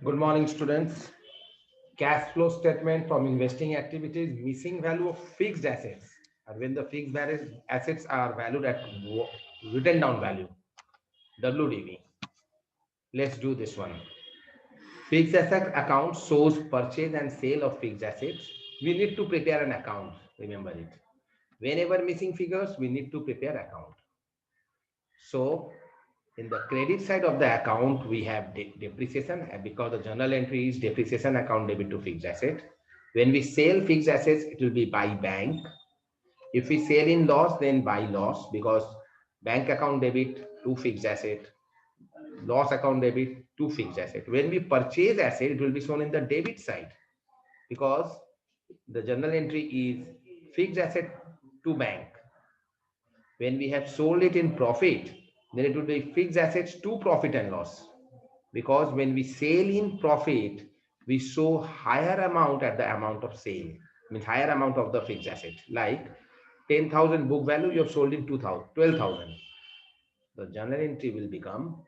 Good morning, students. Cash flow statement from investing activities, missing value of fixed assets. And when the fixed assets are valued at written down value, WDV. Let's do this one. Fixed asset account shows purchase and sale of fixed assets. We need to prepare an account. Remember it. Whenever missing figures, we need to prepare account. So in the credit side of the account, we have depreciation because the journal entry is depreciation account debit to fixed asset. When we sell fixed assets, it will be by bank. If we sell in loss, then by loss because bank account debit to fixed asset, loss account debit to fixed asset. When we purchase asset, it will be shown in the debit side because the journal entry is fixed asset to bank. When we have sold it in profit, then it will be fixed assets to profit and loss. Because when we sell in profit, we show higher amount at the amount of sale, means higher amount of the fixed asset. Like 10,000 book value, you have sold in 12,000. The journal entry will become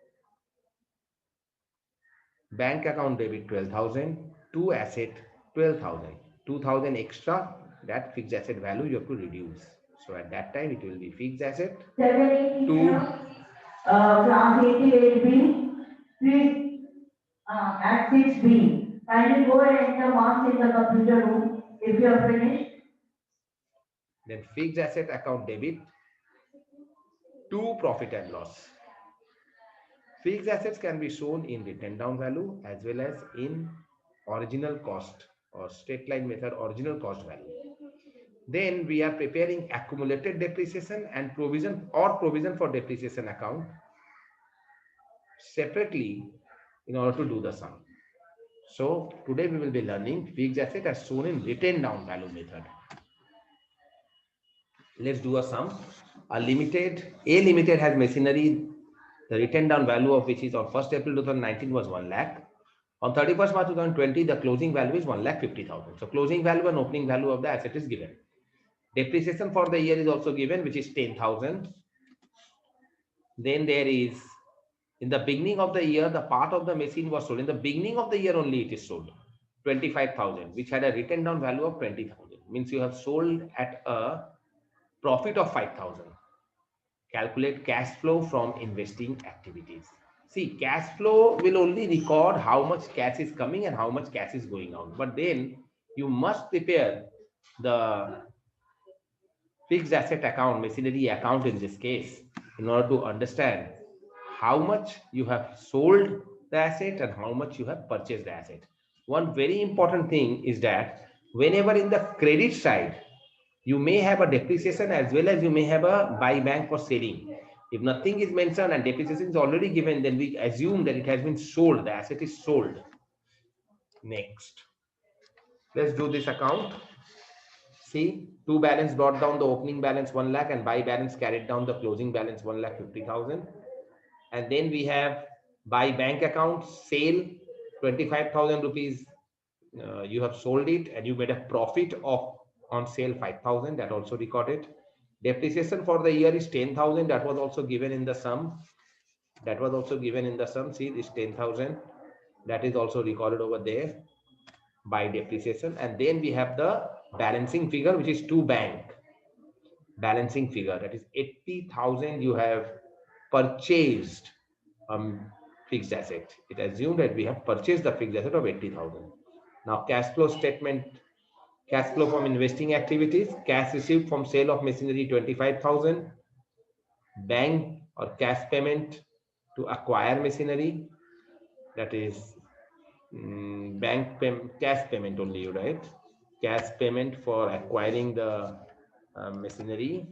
bank account debit 12,000 to asset 12,000. 2,000 extra, that fixed asset value you have to reduce. So at that time, it will be fixed asset 780 to class 88B, please at 6B. Kindly go and enter marks in the computer room if you are finished. then fixed asset account debit to profit and loss. Fixed assets can be shown in written down value as well as in original cost or straight line method original cost value. Then we are preparing accumulated depreciation and provision for depreciation account separately in order to do the sum. So today we will be learning fixed asset as shown in written down value method. Let's do a sum. A limited has machinery, the written down value of which is on 1st April 2019 was 1 lakh. On 31st March 2020, the closing value is 1,50,000. So closing value and opening value of the asset is given. Depreciation for the year is also given, which is 10,000. Then there is, in the beginning of the year, the part of the machine was sold. In the beginning of the year only it is sold. 25,000, which had a written down value of 20,000. Means you have sold at a profit of 5,000. Calculate cash flow from investing activities. See, cash flow will only record how much cash is coming and how much cash is going out. But then you must prepare the fixed asset account, machinery account in this case, in order to understand how much you have sold the asset and how much you have purchased the asset. One very important thing is that whenever in the credit side, you may have a depreciation as well as you may have a buy bank for selling. If nothing is mentioned and depreciation is already given, then we assume that it has been sold, the asset is sold. Next, let's do this account. See, two balance brought down the opening balance 1 lakh and buy balance carried down the closing balance 1,50,000. And then we have buy bank account sale 25,000 rupees. You have sold it and you made a profit of on sale 5,000, that also recorded. Depreciation for the year is 10,000, that was also given in the sum. See, this 10,000, that is also recorded over there by depreciation. And then we have the balancing figure, which is to bank. Balancing figure, that is 80,000 you have purchased fixed asset. It assumed that we have purchased the fixed asset of 80,000. Now cash flow statement. Cash flow from investing activities, cash received from sale of machinery 25,000, bank or cash payment to acquire machinery, that is cash payment only, you write cash payment for acquiring the machinery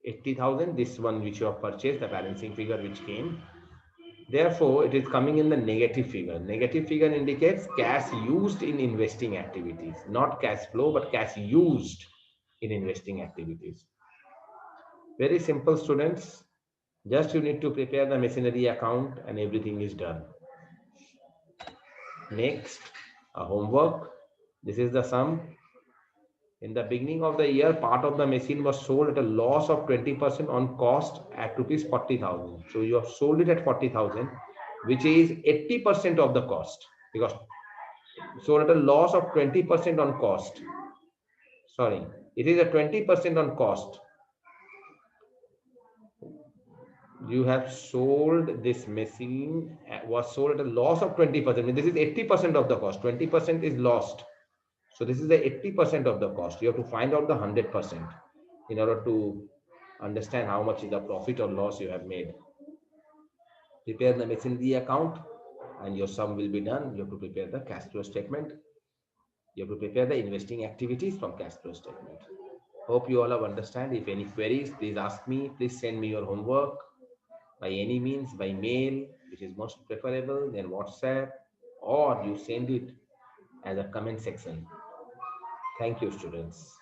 80,000, this one which you have purchased, the balancing figure which came. Therefore, it is coming in the negative figure. Negative figure indicates cash used in investing activities, not cash flow, but cash used in investing activities. Very simple, students. Just you need to prepare the machinery account and everything is done. Next, a homework. This is the sum. In the beginning of the year, part of the machine was sold at a loss of 20% on cost at rupees 40,000. So you have sold it at 40,000, which is 80% of the cost. because sold at a loss of 20% on cost. Sorry, it is a 20% on cost. You have sold this machine, was sold at a loss of 20%. I mean, this is 80% of the cost. 20% is lost. So this is the 80% of the cost. You have to find out the 100% in order to understand how much is the profit or loss you have made. Prepare the machinery account and your sum will be done. You have to prepare the cash flow statement. You have to prepare the investing activities from cash flow statement. Hope you all have understand. If any queries, please ask me. Please send me your homework by any means, by mail, which is most preferable, then WhatsApp, or you send it as a comment section. Thank you, students.